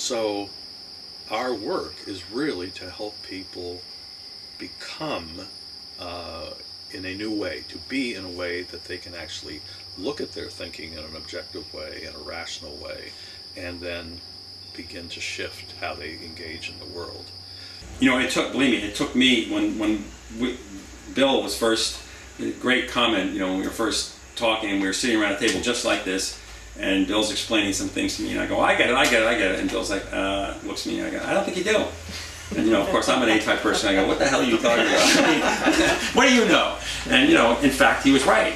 So our work is really to help people become in a new way, to be in a way that they can actually look at their thinking in an objective way, in a rational way, and then begin to shift how they engage in the world. You know, believe me, it took me, when Bill was first, great comment, you know, when we were first talking, we were sitting around a table just like this, and Bill's explaining some things to me, and I go, I get it, and Bill's like, looks at me, and I go, I don't think you do. And, you know, of course, I'm an A-type person. I go, what the hell are you talking about? What do you know? And, you know, in fact, he was right.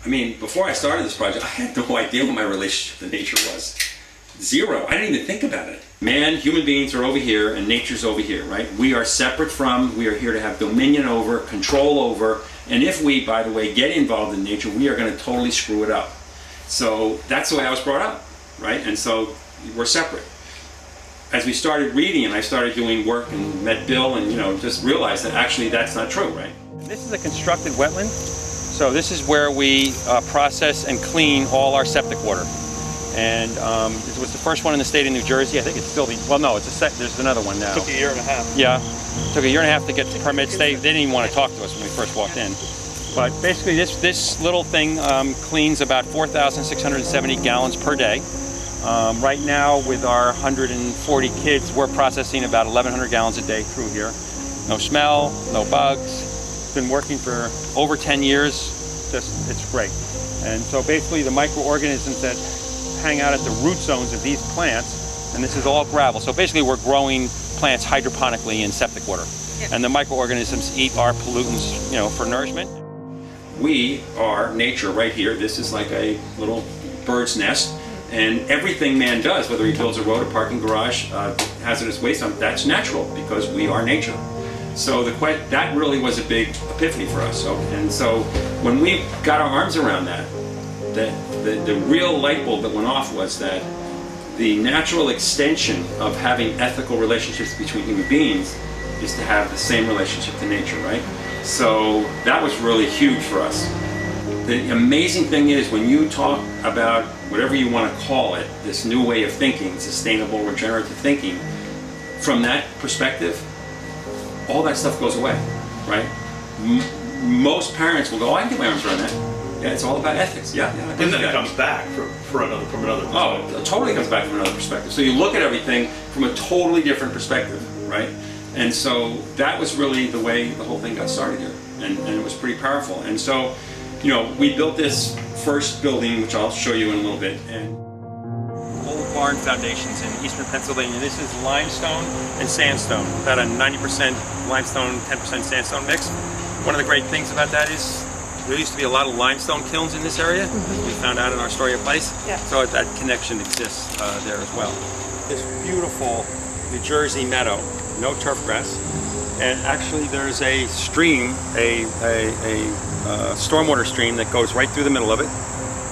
I mean, before I started this project, I had no idea what my relationship to nature was. Zero. I didn't even think about it. Man, human beings are over here, and nature's over here, right? We are separate from, we are here to have dominion over, control over, and if we, by the way, get involved in nature, we are going to totally screw it up. So that's the way I was brought up, right? And so we're separate. As we started reading and I started doing work and met Bill and, you know, just realized that actually that's not true, right? This is a constructed wetland. So this is where we process and clean all our septic water. And it was the first one in the state of New Jersey. I think it's still the, well, no, it's there's another one now. It took a year and a half. Yeah, it took a year and a half to get the permits. They didn't even want to talk to us when we first walked in. But basically this little thing cleans about 4,670 gallons per day. Right now with our 140 kids, we're processing about 1,100 gallons a day through here. No smell, no bugs. Been working for over 10 years. Just, it's great. And so basically the microorganisms that hang out at the root zones of these plants, and this is all gravel. So basically we're growing plants hydroponically in septic water. And the microorganisms eat our pollutants, you know, for nourishment. We are nature right here. This is like a little bird's nest. And everything man does, whether he builds a road, a parking garage, hazardous waste, that's natural because we are nature. So that really was a big epiphany for us. So when we got our arms around that, the real light bulb that went off was that the natural extension of having ethical relationships between human beings is to have the same relationship to nature, right? So that was really huge for us. The amazing thing is when you talk about whatever you want to call it, this new way of thinking, sustainable, regenerative thinking, from that perspective, all that stuff goes away, right? Most parents will go, oh, I can get my arms around that. Yeah, it's all about ethics. Yeah. And then it comes back from another perspective. Oh, it totally comes back from another perspective. So you look at everything from a totally different perspective, right? And so that was really the way the whole thing got started here. And it was pretty powerful. And so, you know, we built this first building, which I'll show you in a little bit. And Old barn foundations in eastern Pennsylvania. This is limestone and sandstone, about a 90% limestone, 10% sandstone mix. One of the great things about that is there used to be a lot of limestone kilns in this area. We found out in our story of place. Yeah. So that connection exists there as well. This beautiful New Jersey meadow, no turf grass. And actually there's a stream, a stormwater stream that goes right through the middle of it.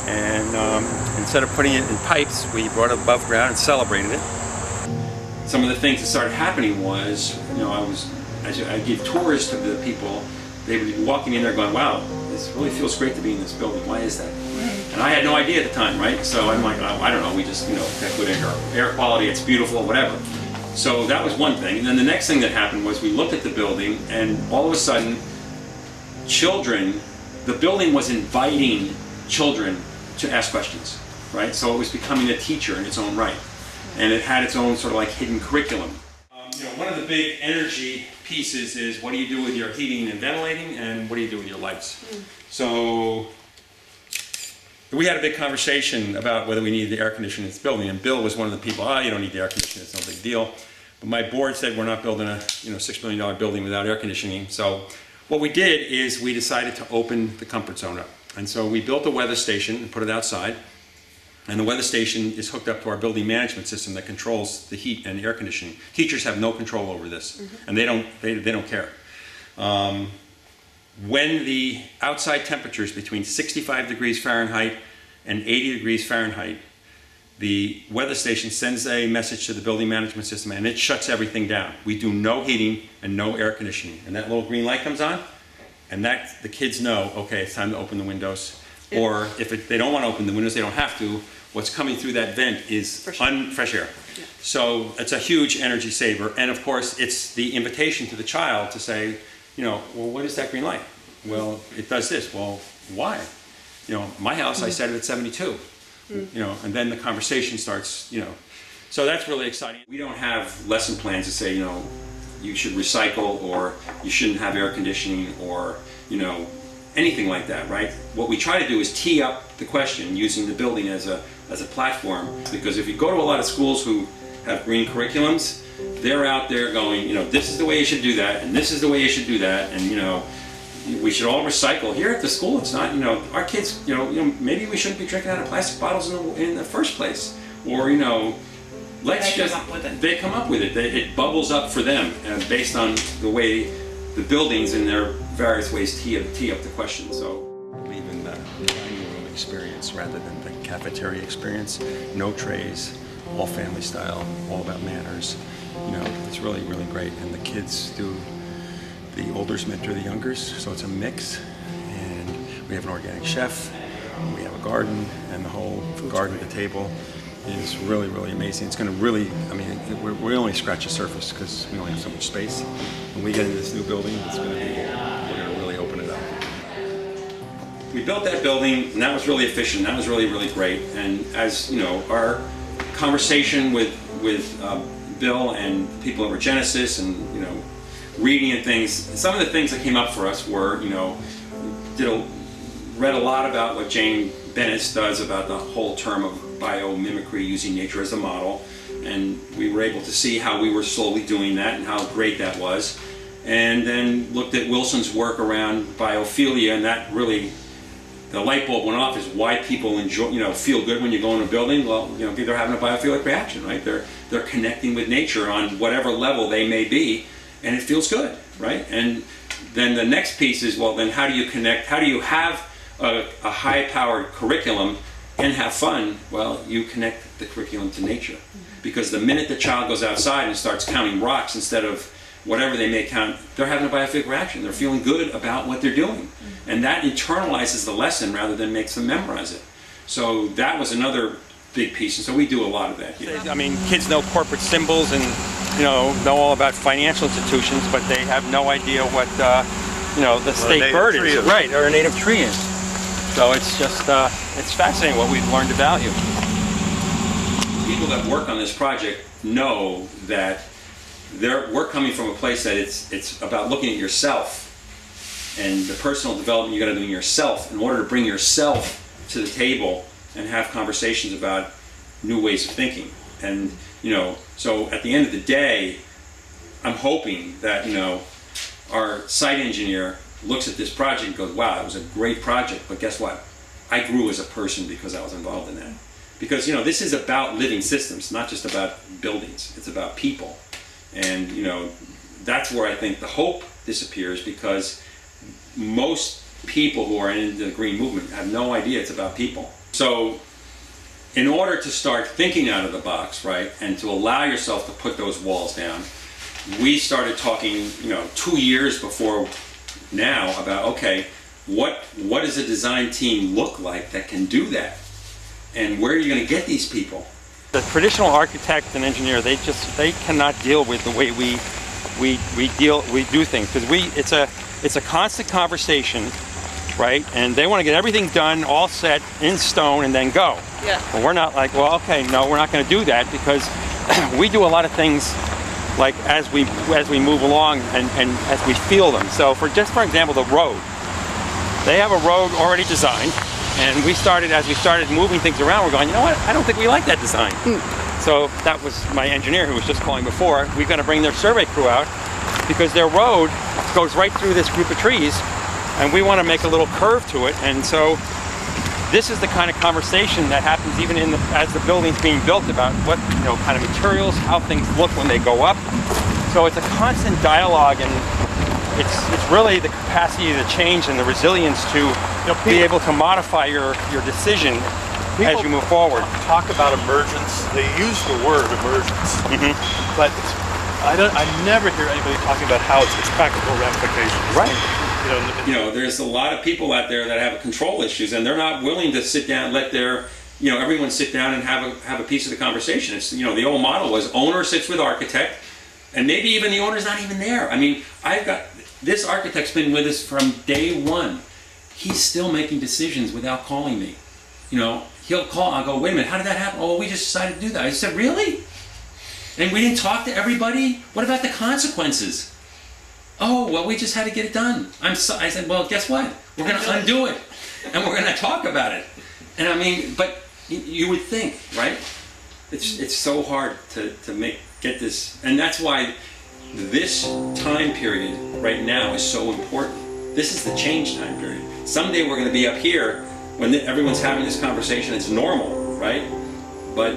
And instead of putting it in pipes, we brought it above ground and celebrated it. some of the things that started happening was, you know, as I gave tours to the people, they would be walking in there going, wow, this really feels great to be in this building. Why is that? And I had no idea at the time, right? So I'm like, oh, I don't know, we just, you know, got good air quality, it's beautiful, whatever. So that was one thing. And then the next thing that happened was we looked at the building, and all of a sudden, children, the building was inviting children to ask questions, right? So it was becoming a teacher in its own right. And it had its own sort of like hidden curriculum. You know, one of the big energy pieces is what do you do with your heating and ventilating, and what do you do with your lights? So we had a big conversation about whether we needed the air conditioning in this building, and Bill was one of the people, you don't need the air conditioning, it's no big deal. But my board said we're not building a $6 million building without air conditioning. So what we did is we decided to open the comfort zone up. And so we built a weather station and put it outside. And the weather sation is hooked up to our building management system that controls the heat and the air conditioning. Teachers have no control over this, and they don't care. When the outside temperature is between 65 degrees Fahrenheit and 80 degrees Fahrenheit, the weather station sends a message to the building management system, and it shuts everything down. We do no heating and no air conditioning. And that little green light comes on, and the kids know, okay, it's time to open the windows. Or if they don't want to open the windows, they don't have to. what's coming through that vent is Fresh air. fresh air. Yeah. So it's a huge energy saver. And of course, it's the invitation to the child to say, you know, well, what is that green light? Well, it does this. Well, why? You know, my house, I set it at 72. You know, and then the conversation starts, you know. So that's really exciting. We don't have lesson plans to say, you know, you should recycle or you shouldn't have air conditioning or, you know, anything like that, right? What we try to do is tee up the question using the building as a platform, because if you go to a lot of schools who have green curriculums, they're out there going, you know, this is the way you should do that, and this is the way you should do that, and, you know, we should all recycle. Here at the school, it's not, you know, our kids, you know, maybe we shouldn't be drinking out of plastic bottles in the first place, or, you know, let's They come up with it. They come up with it. It bubbles up for them based on the way the buildings in their various ways tee up the question. So I believe in the dining room experience rather than the cafeteria experience. No trays, all family style, all about manners. You know, it's really, really great. And the kids do, the olders mentor the youngers, so it's a mix. And we have an organic chef, we have a garden, and the whole garden to table is really, really amazing. It's going to really, I mean, we only scratch the surface because we only have so much space. When we get into this new building, it's going to be, we're going to really open it up. We built that building, and that was really efficient. That was really, really great. And as you know, our conversation with Bill and people over Genesis, and you know, reading and things. Some of the things that came up for us were, you know, read a lot about what Jane Bennis does about the whole term of biomimicry, using nature as a model, and we were able to see how we were slowly doing that and how great that was. And then looked at Wilson's work around biophilia, and that really, the light bulb went off, is why people enjoy, you know, feel good when you go in a building. Well, you know, they're having a biophilic reaction, right? They're connecting with nature on whatever level they may be, and it feels good, right? And then the next piece is, well, then how do you connect? How do you have a high-powered curriculum and have fun? Well, you connect the curriculum to nature, because the minute the child goes outside and starts counting rocks instead of whatever they may count, they're having a biophilic reaction. They're feeling good about what they're doing. And that internalizes the lesson rather than makes them memorize it. So that was another big piece. And so we do a lot of that. You know? I mean, kids know corporate symbols and, you know all about financial institutions, but they have no idea what, you know, the state bird is. Right, or a native tree is. So it's just, it's fascinating what we've learned to value. People that work on this project know that we're coming from a place that it's about looking at yourself and the personal development you got to do in yourself in order to bring yourself to the table and have conversations about new ways of thinking. And you know, so at the end of the day, I'm hoping that, you know, our site engineer looks at this project and goes, wow, it was a great project, but guess what? I grew as a person because I was involved in that. Because, you know, this is about living systems, not just about buildings. It's about people. And, you know, that's where I think the hope disappears, because most people who are in the green movement have no idea it's about people. So in order to start thinking out of the box, right, and to allow yourself to put those walls down, we started talking, you know, 2 years before now about, okay, what does a design team look like that can do that? And where are you going to get these people? The traditional architect and engineer, they cannot deal with the way we do things, because it's a constant conversation, right? And they want to get everything done, all set, in stone, and then go. Yeah. But we're not like, well, okay, no, we're not going to do that, because we do a lot of things like as we move along and as we feel them. So for example, the road. They have a road already designed, and as we started moving things around, we're going, you know what, I don't think we like that design. So that was my engineer who was just calling before. We're going to bring their survey crew out, because their road goes right through this group of trees, and we want to make a little curve to it. And so this is the kind of conversation that happens even as the building's being built, about what, you know, kind of materials, how things look when they go up. So it's a constant dialogue, and it's really the capacity to change and the resilience to be able to modify your decision as you move forward. Talk about emergence. They use the word emergence, but I never hear anybody talking about how its practical ramifications. Right. You know, there's a lot of people out there that have control issues, and they're not willing to sit down and let their you know, everyone sit down and have a piece of the conversation. It's, you know, the old model was owner sits with architect, and maybe even the owner's not even there. I mean, this architect's been with us from day one. He's still making decisions without calling me. You know, he'll call, I'll go, wait a minute, how did that happen? Oh, we just decided to do that. I said, really? And we didn't talk to everybody? What about the consequences? Oh, well, we just had to get it done. I said, well, guess what? We're going to undo it, and we're going to talk about it. And I mean, but you would think, right? It's so hard to get this, and that's why this time period right now is so important. This is the change time period. Someday we're going to be up here when everyone's having this conversation. It's normal, right? But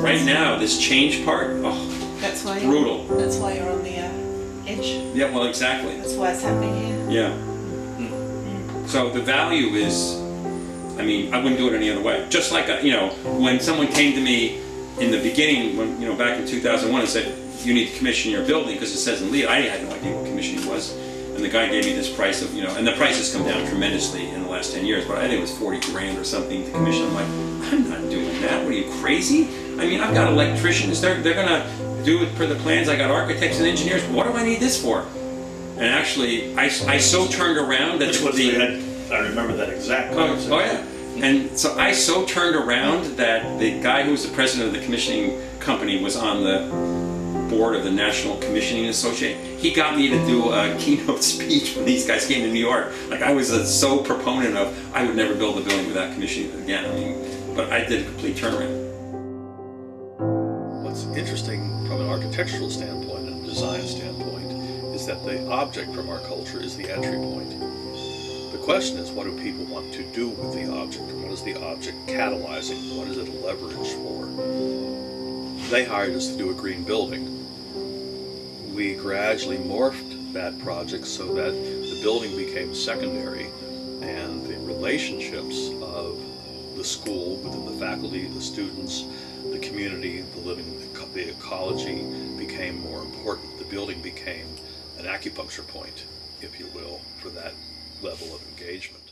right now, this change part, oh, That's why brutal. That's why you're on the edge. Yeah, well, exactly. That's why it's happening here. Yeah. So the value is, I mean, I wouldn't do it any other way. Just like, you know, when someone came to me in the beginning, when, you know, back in 2001 and said, you need to commission your building because it says in LEED, I had no idea what commissioning was. And the guy gave me this price of, you know, and the price has come down tremendously in the last 10 years, but I think it was 40 grand or something to commission. I'm like, I'm not doing that. What are you, crazy? I mean, I've got electricians. They're going to do it per the plans. I got architects and engineers. What do I need this for? And actually, I so turned around that I remember that exactly. Oh yeah. And so I so turned around that the guy who was the president of the commissioning company was on the board of the National Commissioning Association. He got me to do a keynote speech when these guys came to New York. Like, I was so proponent of, I would never build a building without commissioning again. I mean, but I did a complete turnaround. What's interesting from an architectural standpoint and a design standpoint is that the object from our culture is the entry point. The question is, what do people want to do with the object? And what is the object catalyzing? What is it a leverage for? They hired us to do a green building. We gradually morphed that project so that the building became secondary, and the relationships of the school within the faculty, the students, the community, the living, the ecology became more important. The building became an acupuncture point, if you will, for that level of engagement.